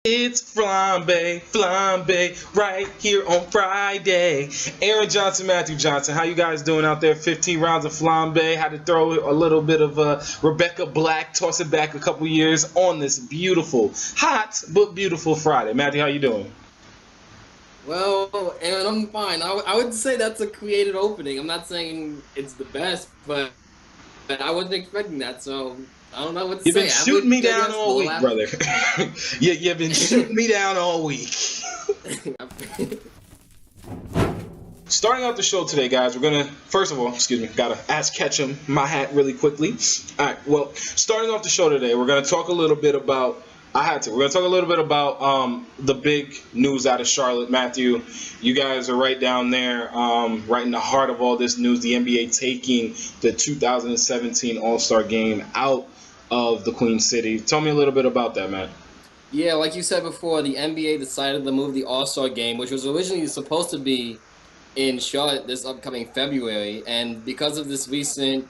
It's Flambé, right here on Friday. Aaron Johnson, Matthew Johnson, how you guys doing out there? 15 rounds of Flambé. Had to throw a little bit of Rebecca Black, toss it back a couple years on this beautiful, hot but beautiful Friday. Matthew, how you doing? Well, and I'm fine. I would say that's a creative opening. I'm not saying it's the best, but I wasn't expecting that, so I don't know what to You've been say. shooting me down Yes, all week, brother. You've been shooting me down all week. Starting out the show today, guys, we're gonna first of all, gotta ask Ketchum my hat really quickly. All right, well, starting off the show today, we're gonna talk a little bit about. We're gonna talk a little bit about the big news out of Charlotte. Matthew, you guys are right down there, right in the heart of all this news. The NBA taking the 2017 All-Star Game out of the Queen City. Tell me a little bit about that, Matt. Yeah, like you said before, the NBA decided to move the All-Star Game, which was originally supposed to be in Charlotte this upcoming February, and because of this recent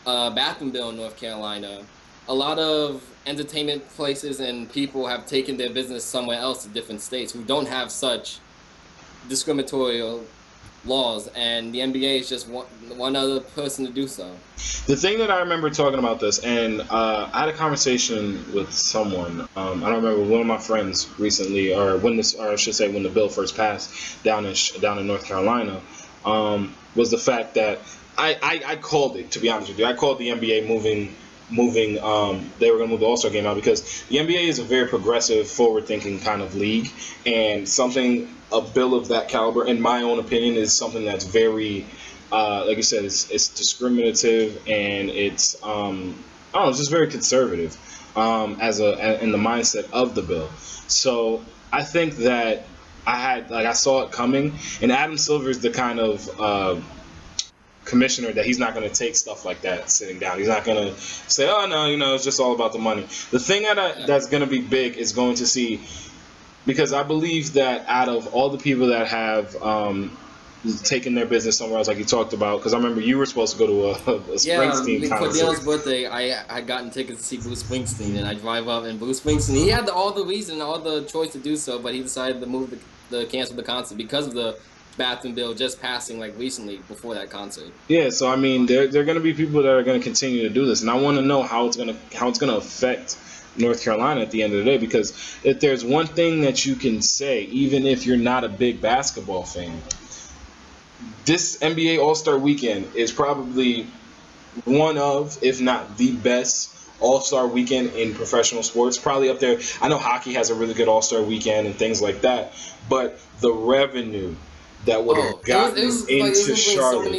bathroom bill in North Carolina, a lot of entertainment places and people have taken their business somewhere else to different states who don't have such discriminatory laws, and the NBA is just one other person to do so. The thing that I remember talking about this, and I had a conversation with someone. I don't remember, one of my friends recently, or I should say, when the bill first passed down in North Carolina, was the fact that I called it. To be honest with you, I called the NBA moving. They were going to move the All-Star Game out because the NBA is a very progressive, forward-thinking kind of league, and a bill of that caliber, in my own opinion, is something that's very, like you said, it's discriminative, and it's I don't know, it's just very conservative in the mindset of the bill. So I think that I saw it coming, and Adam Silver is the kind of commissioner that he's not going to take stuff like that sitting down. He's not going to say, oh no, it's just all about the money. The thing that's going to be big is going to see, because I believe that out of all the people that have taken their business somewhere else, like you talked about, because I remember you were supposed to go to a Springsteen concert. For Dale's birthday, I had gotten tickets to see Bruce Springsteen, and I drive up, and Bruce Springsteen, he had all the reason, all the choice to do so, but he decided to cancel the concert because of the bathroom bill just passing like recently before that concert. Yeah, so I mean, there are going to be people that are going to continue to do this, and I want to know how it's going to affect North Carolina at the end of the day, because if there's one thing that you can say, even if you're not a big basketball fan, this NBA All-Star Weekend is probably one of, if not the best All-Star Weekend in professional sports. Probably up there. I know hockey has a really good All-Star Weekend and things like that, but the revenue that would have gotten into Charlotte.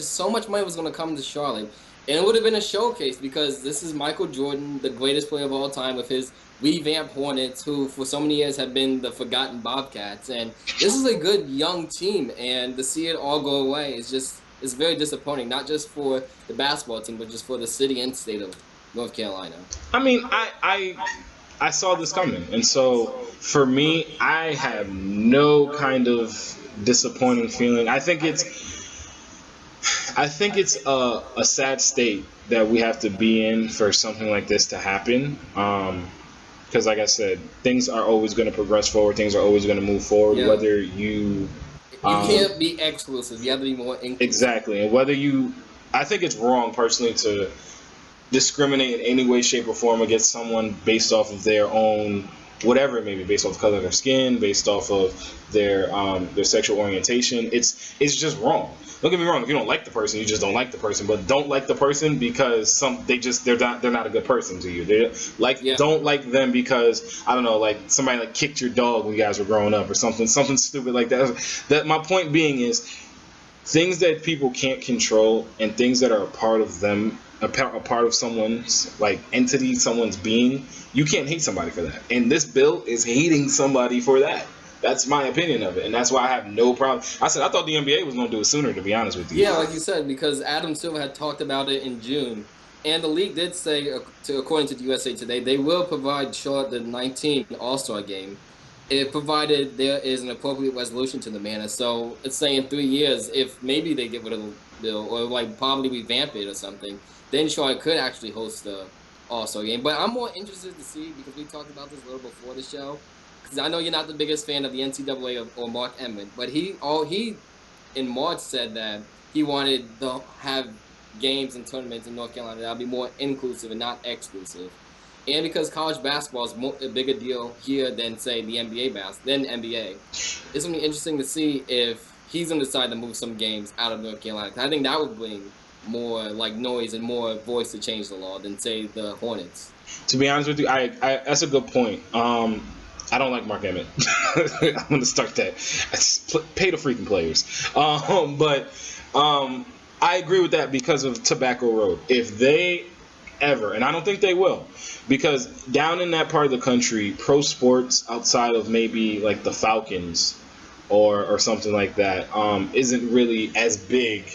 So much money was gonna come to Charlotte, and it would have been a showcase because this is Michael Jordan, the greatest player of all time, with his revamped Hornets, who for so many years have been the forgotten Bobcats, and this is a good young team, and to see it all go away it's very disappointing, not just for the basketball team, but just for the city and state of North Carolina. I mean, I saw this coming, and so for me, I have no kind of disappointing feeling. I think it's a sad state that we have to be in for something like this to happen. Because, like I said, things are always going to progress forward. Things are always going to move forward. Yeah. Whether you can't be exclusive. You have to be more inclusive. Exactly, and I think it's wrong personally to discriminate in any way, shape, or form against someone based off of their own, whatever it may be, based off the color of their skin, based off of their sexual orientation. It's just wrong. Don't get me wrong. If you don't like the person, you just don't like the person. But don't like the person because they're not a good person to you. Don't like them because, I don't know, like somebody like kicked your dog when you guys were growing up or something stupid like that. That my point being is, things that people can't control and things that are a part of them, a part of someone's like entity, someone's being, you can't hate somebody for that. And this bill is hating somebody for that. That's my opinion of it, and that's why I have no problem. I thought the NBA was going to do it sooner, to be honest with you. Yeah, like you said, because Adam Silver had talked about it in June, and the league did say, according to the USA Today, they will provide Charlotte the 19th All-Star Game, provided there is an appropriate resolution to the matter. So it's saying 3 years, if maybe they get rid of the bill or like probably revamp it or something, then Charlotte could actually host the All-Star game. But I'm more interested to see, because we talked about this a little before the show, because I know you're not the biggest fan of the NCAA or Mark Emmett, but he in March said that he wanted to have games and tournaments in North Carolina that would be more inclusive and not exclusive. And because college basketball is a bigger deal here than, say, the NBA it's going to be interesting to see if he's going to decide to move some games out of North Carolina. I think that would bring more like noise and more voice to change the law than, say, the Hornets. To be honest with you, I that's a good point. I don't like Mark Emmett. I'm going to start that. Pay the freaking players. But I agree with that because of Tobacco Road. If they ever, and I don't think they will, because down in that part of the country, pro sports outside of maybe like the Falcons or something like that isn't really as big.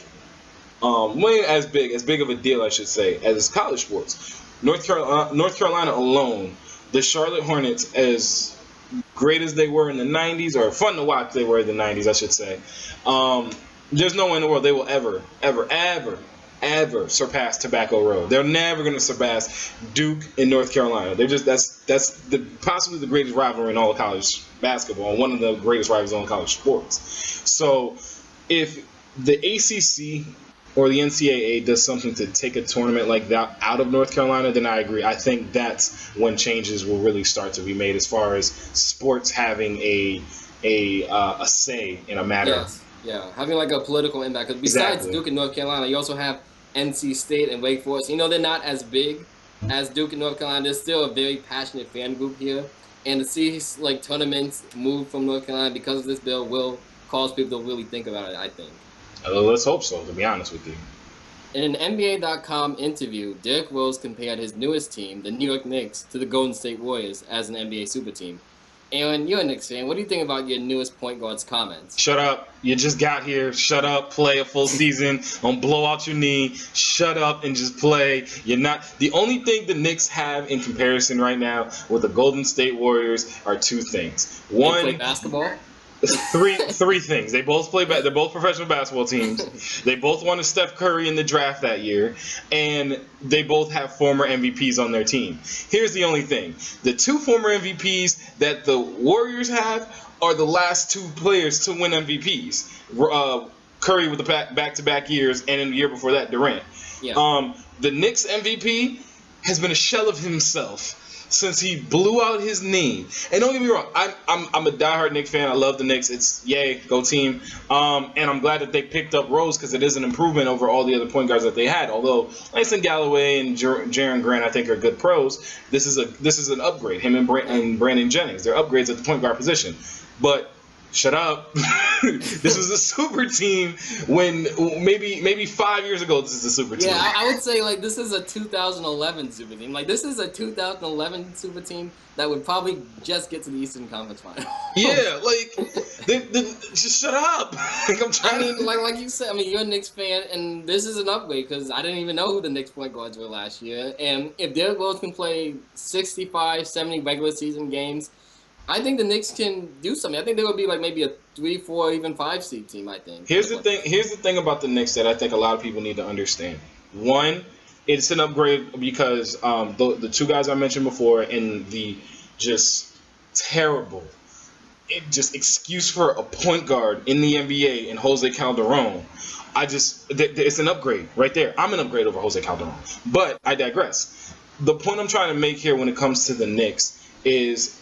As big of a deal, I should say, as college sports. North Carolina alone, the Charlotte Hornets, as great as they were in the 90s, or fun to watch they were in the 90s, I should say, there's no way in the world they will ever surpass Tobacco Road. They're never going to surpass Duke and North Carolina. They're just that's possibly the greatest rivalry in all of college basketball, and one of the greatest rivals in all college sports. So if the ACC or the NCAA does something to take a tournament like that out of North Carolina, then I agree. I think that's when changes will really start to be made as far as sports having a say in a matter. Yes. Yeah, having like a political impact. Because besides Duke and North Carolina, you also have NC State and Wake Forest. You know, they're not as big as Duke and North Carolina. There's still a very passionate fan group here. And to see like tournaments move from North Carolina because of this bill will cause people to really think about it, I think. Let's hope so, to be honest with you. In an NBA.com interview, Derrick Rose compared his newest team, the New York Knicks, to the Golden State Warriors as an NBA super team. Aaron, you're a Knicks fan. What do you think about your newest point guard's comments? Shut up. You just got here. Shut up. Play a full season. Don't blow out your knee. Shut up and just play. You're not. The only thing the Knicks have in comparison right now with the Golden State Warriors are two things. One, they play basketball. Three things. They both play. They're both professional basketball teams. They both wanted Steph Curry in the draft that year, and they both have former MVPs on their team. Here's the only thing: the two former MVPs that the Warriors have are the last two players to win MVPs. Curry with the back-to-back years, and in the year before that, Durant. Yeah. The Knicks MVP has been a shell of himself since he blew out his knee. And don't get me wrong, I'm a diehard Knicks fan. I love the Knicks. It's yay, go team. And I'm glad that they picked up Rose because it is an improvement over all the other point guards that they had. Although Langston Galloway and Jaren Grant I think are good pros, this is an upgrade. Him and Brandon Jennings, they're upgrades at the point guard position. But shut up. This was a super team when maybe 5 years ago this is a super team. Yeah, I would say like this is a 2011 super team. Like this is a 2011 super team that would probably just get to the Eastern Conference Final. Yeah, like just shut up. Like I'm trying. I mean, like you said, I mean you're a Knicks fan, and this is an upgrade because I didn't even know who the Knicks point guards were last year. And if Derrick Rose can play 65, 70 regular season games, I think the Knicks can do something. I think they would be like maybe a 3, 4, even 5 seed team. I think. Here's the thing about the Knicks that I think a lot of people need to understand. One, it's an upgrade because the two guys I mentioned before and the just terrible, excuse for a point guard in the NBA and Jose Calderon. It's an upgrade right there. I'm an upgrade over Jose Calderon. But I digress. The point I'm trying to make here when it comes to the Knicks is,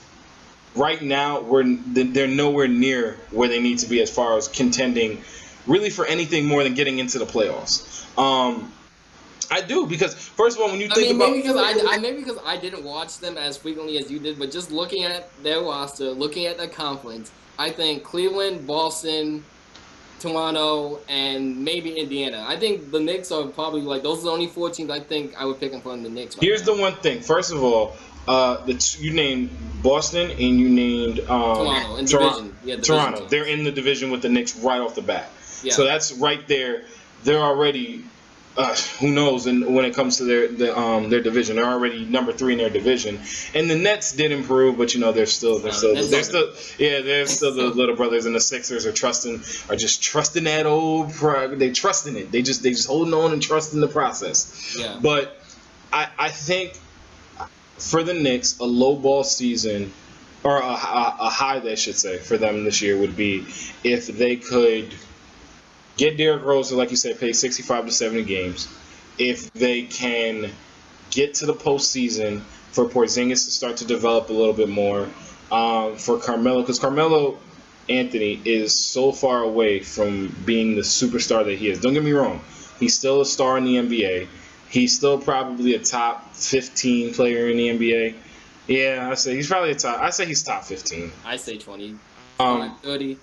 right now, they're nowhere near where they need to be as far as contending really for anything more than getting into the playoffs. I do, because first of all, when you think about... Maybe because I didn't watch them as frequently as you did, but just looking at their roster, looking at their conference, I think Cleveland, Boston, Toronto, and maybe Indiana. I think the Knicks are probably like, those are the only 4 teams I think I would pick in front of the Knicks. Here's the one thing. First of all, you named Boston and you named Toronto in division. Yeah, Toronto. Teams. They're in the division with the Knicks right off the bat. Yeah. So that's right there. They're already who knows? And when it comes to their division, they're already number 3 in their division. And the Nets did improve, but they're still the little brothers. And the Sixers are just trusting that old. They trusting it. They just holding on and trusting the process. Yeah. But I think for the Knicks, a low ball season, or a high, they should say, for them this year would be if they could get Derrick Rose, like you said, pay 65 to 70 games. If they can get to the postseason for Porzingis to start to develop a little bit more, for Carmelo, because Carmelo Anthony is so far away from being the superstar that he is. Don't get me wrong. He's still a star in the NBA. He's still probably a top 15 player in the NBA. Yeah, I say he's probably I say he's top 15. I say 20. 30.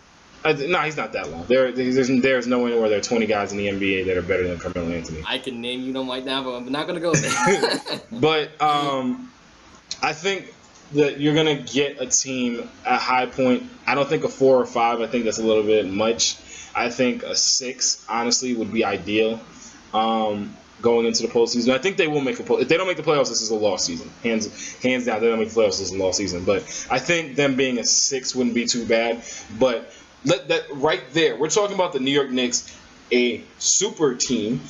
No, he's not that long. There's no way where there are 20 guys in the NBA that are better than Carmelo Anthony. I can name them right now, but I'm not gonna go there. But I think that you're gonna get a team at high point. I don't think a 4 or 5. I think that's a little bit much. I think a 6, honestly, would be ideal. Going into the postseason, I think they will make if they don't make the playoffs, this is a lost season. Hands down, they don't make the playoffs, this is a lost season. But I think them being a 6 wouldn't be too bad. But that right there, we're talking about the New York Knicks, a super team,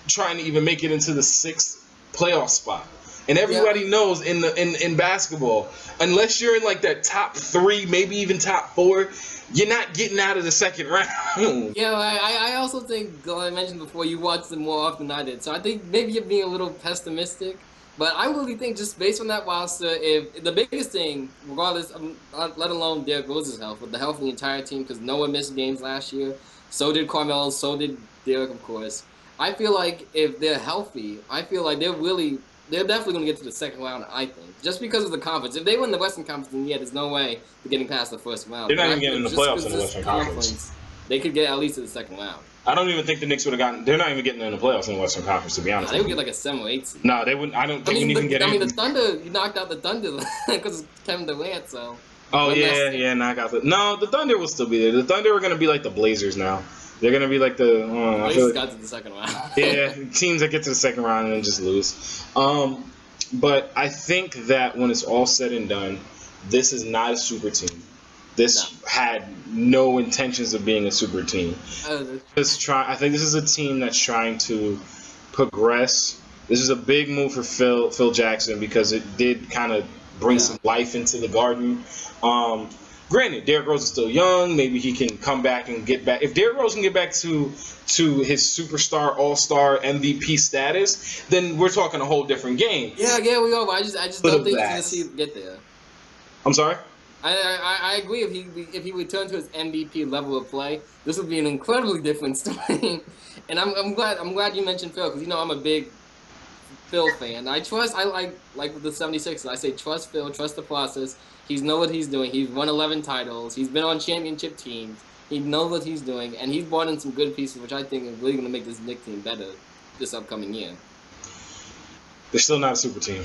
trying to even make it into the 6th playoff spot. And everybody knows in basketball, unless you're in like that top 3, maybe even top 4, you're not getting out of the second round. Yeah, I also think, like I mentioned before, you watch them more often than I did. So I think maybe you're being a little pessimistic. But I really think just based on that roster, if the biggest thing, regardless, let alone Derrick Rose's health, with the health of the entire team, because no one missed games last year. So did Carmelo, so did Derrick, of course. I feel like if they're healthy, I feel like they're definitely going to get to the second round, I think. Just because of the conference. If they win the Western Conference, then yeah, there's no way they're getting past the first round. They're not even getting in the playoffs in the Western Conference. They could get at least to the second round. I don't even think the Knicks would have gotten. They're not even getting in the playoffs in the Western Conference, to be honest. They would get like a 7 or 8 seed. No, they wouldn't. I don't think they even get in. I mean, the Thunder, you knocked out the Thunder because Kevin Durant, so. Oh, yeah, knock out the. No, the Thunder will still be there. The Thunder are going to be like the Blazers now. They're going to be like the. Blazers got to the second round. Yeah, teams that get to the second round and then just lose. But I think that when it's all said and done, this is not a super team. This had no intentions of being a super team. I think this is a team that's trying to progress. This is a big move for Phil Jackson because it did kind of bring some life into the Garden. Granted, Derrick Rose is still young. Maybe he can come back and get back. If Derrick Rose can get back to his superstar, all-star, MVP status, then we're talking a whole different game. Yeah, we are. I just don't think he's gonna see him get there. I'm sorry. I agree. If he returned to his MVP level of play, this would be an incredibly different story. And I'm glad you mentioned Phil, because I'm a big Phil fan. I like with the 76ers. I say trust Phil, trust the process. He's know what he's doing. He's won 11 titles. He's been on championship teams. He knows what he's doing, and he's brought in some good pieces, which I think is really going to make this Knicks team better this upcoming year. They're still not a super team.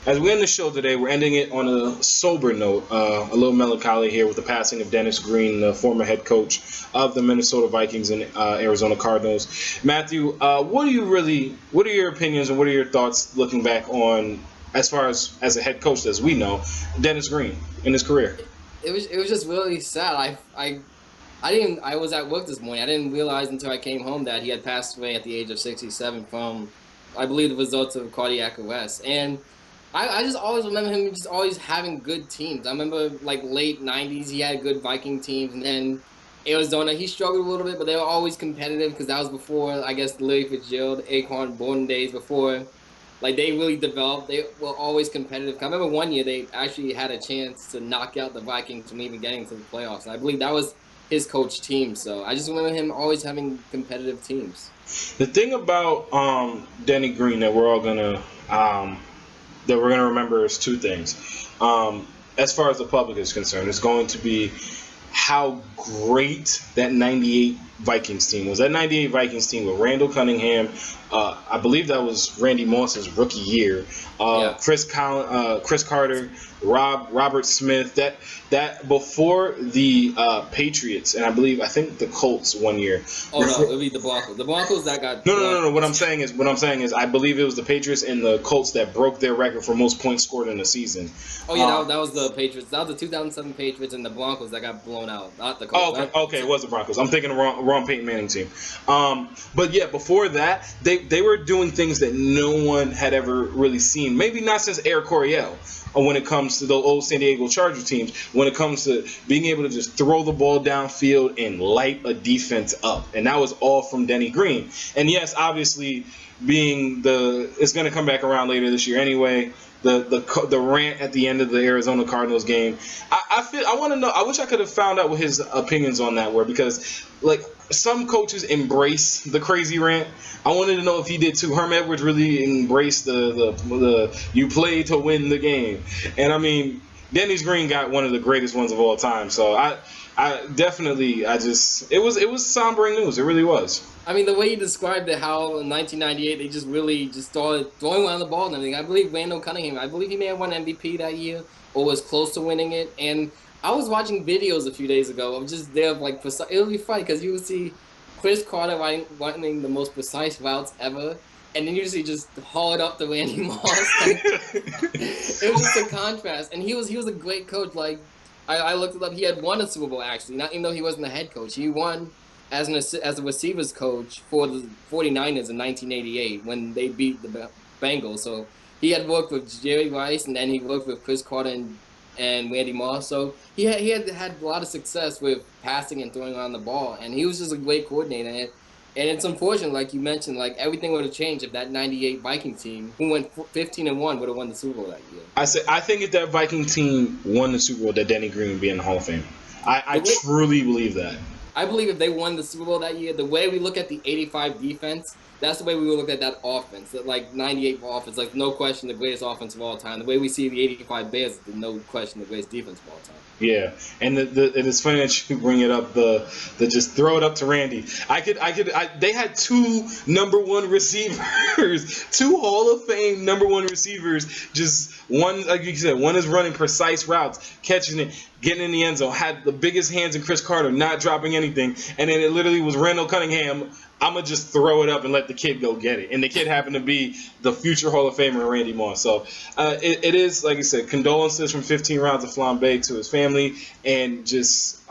As we end the show today, we're ending it on a sober note, a little melancholy here with the passing of Dennis Green, the former head coach of the Minnesota Vikings and Arizona Cardinals. Matthew, what are your opinions and what are your thoughts looking back on, as far as a head coach as we know, Dennis Green in his career? It was just really sad. I was at work this morning. I didn't realize until I came home that he had passed away at the age of 67 from, I believe, the results of cardiac arrest. And I just always remember him just always having good teams. I remember like late 90s, he had good Viking teams, and then Arizona, he struggled a little bit, but they were always competitive because that was before, I guess, Larry Fitzgerald, Acorn Borden days, before like they really developed. They were always competitive. I remember one year they actually had a chance to knock out the Vikings from even getting to the playoffs. And I believe that was his coach team. So I just remember him always having competitive teams. The thing about Denny Green that we're gonna remember is two things. As far as the public is concerned, it's going to be how great that 98 Vikings team was. That 98 Vikings team with Randall Cunningham, I believe that was Randy Moss's rookie year. Chris Carter, Robert Smith. That before the Patriots, and I think the Colts one year. Oh no, it would be the Broncos. The Broncos that got. No. What I'm saying is, I believe it was the Patriots and the Colts that broke their record for most points scored in a season. Oh yeah, that was the Patriots. That was the 2007 Patriots and the Broncos that got blown out, not the Colts. Oh, okay, it was the Broncos. I'm thinking the wrong Peyton Manning team. But yeah, before that, they were doing things that no one had ever really seen. Maybe not since Eric Coryell. Or when it comes to the old San Diego Charger teams, when it comes to being able to just throw the ball downfield and light a defense up. And that was all from Denny Green. And yes, obviously, it's going to come back around later this year anyway. The rant at the end of the Arizona Cardinals game. I want to know. I wish I could have found out what his opinions on that were, because like some coaches embrace the crazy rant. I wanted to know if he did too. Herm Edwards really embraced the you play to win the game. And I mean, Dennis Green got one of the greatest ones of all time. So I definitely, it was sombering news. It really was. I mean, the way you described it, how in 1998 they just really just started throwing around the ball and everything. I believe Randall Cunningham, I believe he may have won MVP that year or was close to winning it. And I was watching videos a few days ago of just their like precise. It would be funny because you would see Chris Carter running the most precise routes ever, and then you see just haul it up to Randy Moss. It was just a contrast, and he was a great coach. Like I looked it up, he had won a Super Bowl actually, not even though he wasn't the head coach. He won as a receivers coach for the 49ers in 1988 when they beat the Bengals. So he had worked with Jerry Rice, and then he worked with Chris Carter and Randy Moss. So he had a lot of success with passing and throwing around the ball, and he was just a great coordinator. And it's unfortunate, like you mentioned, like everything would have changed if that '98 Viking team, who went 15-1, would have won the Super Bowl that year. I think if that Viking team won the Super Bowl, that Denny Green would be in the Hall of Fame. I truly believe that. I believe if they won the Super Bowl that year, the way we look at the '85 defense, that's the way we would look at that offense. That like '98 offense, like no question the greatest offense of all time. The way we see the '85 Bears, no question the greatest defense of all time. Yeah, and it's funny that you bring it up. The just throw it up to Randy. They had two number one receivers, two Hall of Fame number one receivers. Just one, like you said, one is running precise routes, catching it, getting in the end zone. Had the biggest hands in Chris Carter, not dropping anything, and then it literally was Randall Cunningham. I'm going to just throw it up and let the kid go get it. And the kid happened to be the future Hall of Famer, Randy Moss. So it is, like I said, condolences from 15 rounds of Flambé to his family. And just,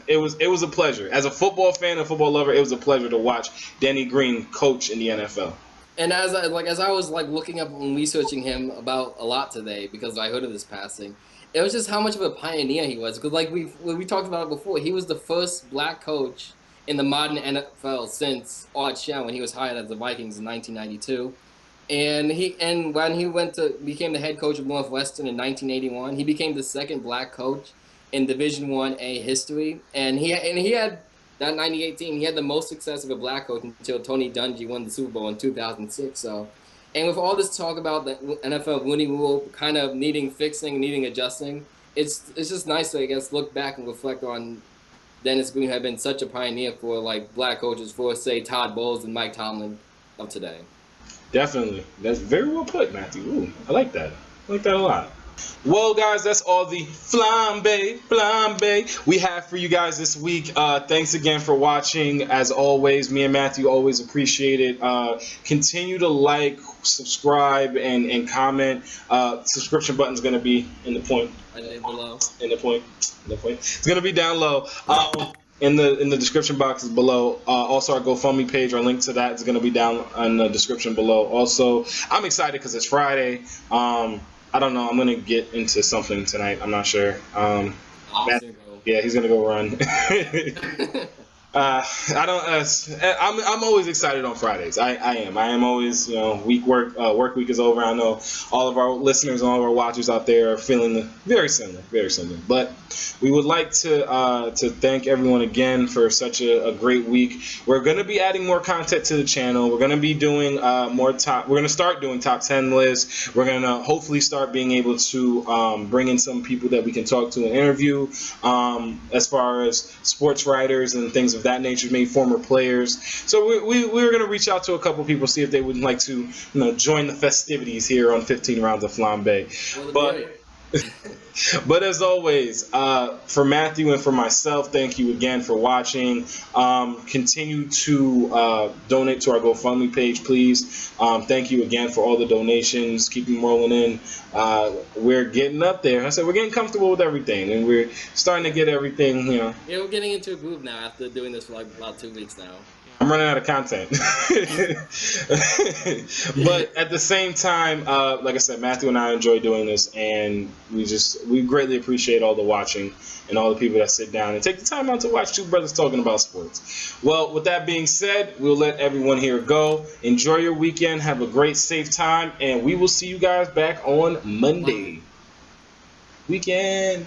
it was a pleasure. As a football fan and football lover, it was a pleasure to watch Denny Green coach in the NFL. And as I was like looking up and researching him about a lot today, because I heard of his passing, it was just how much of a pioneer he was. Because like we talked about it before, he was the first black coach in the modern NFL since Art Shell when he was hired as the Vikings in 1992. And when he became the head coach of Northwestern in 1981, he became the second black coach in Division I-A history. And he had that 98 team, he had the most success of a black coach until Tony Dungy won the Super Bowl in 2006. So, and with all this talk about the NFL winning rule kind of needing fixing, needing adjusting, it's just nice to, I guess, look back and reflect on Dennis Green had been such a pioneer for like black coaches, for say Todd Bowles and Mike Tomlin of today. Definitely, that's very well put, Matthew. Ooh, I like that. I like that a lot. Well, guys, that's all the Flambé we have for you guys this week. Thanks again for watching. As always, me and Matthew always appreciate it. Continue to like, subscribe, and comment. Subscription button's going to be in the point. Below. In the point. It's going to be down low. In the description box is below. Also, our GoFundMe page, our link to that is going to be down in the description below. Also, I'm excited because it's Friday. I don't know. I'm going to get into something tonight. I'm not sure. Matt, yeah, he's going to go run. I'm always excited on Fridays. I am always, work week is over. I know all of our listeners and all of our watchers out there are feeling very similar. But we would like to thank everyone again for such a great week. We're going to be adding more content to the channel. We're going to be doing we're going to start doing top 10 lists. We're going to hopefully start being able to bring in some people that we can talk to and interview as far as sports writers and things of that nature, maybe former players. So we're going to reach out to a couple people, see if they would like to join the festivities here on 15 Rounds of Flambé. But as always, for Matthew and for myself, thank you again for watching. Continue to donate to our GoFundMe page, please. Thank you again for all the donations. Keep them rolling in. We're getting up there. I said we're getting comfortable with everything, and we're starting to get everything, Yeah, we're getting into a groove now after doing this for like about 2 weeks now. I'm running out of content. But at the same time, like I said, Matthew and I enjoy doing this, and we greatly appreciate all the watching and all the people that sit down and take the time out to watch two brothers talking about sports. Well, with that being said, we'll let everyone here go. Enjoy your weekend. Have a great, safe time, and we will see you guys back on Monday. Weekend.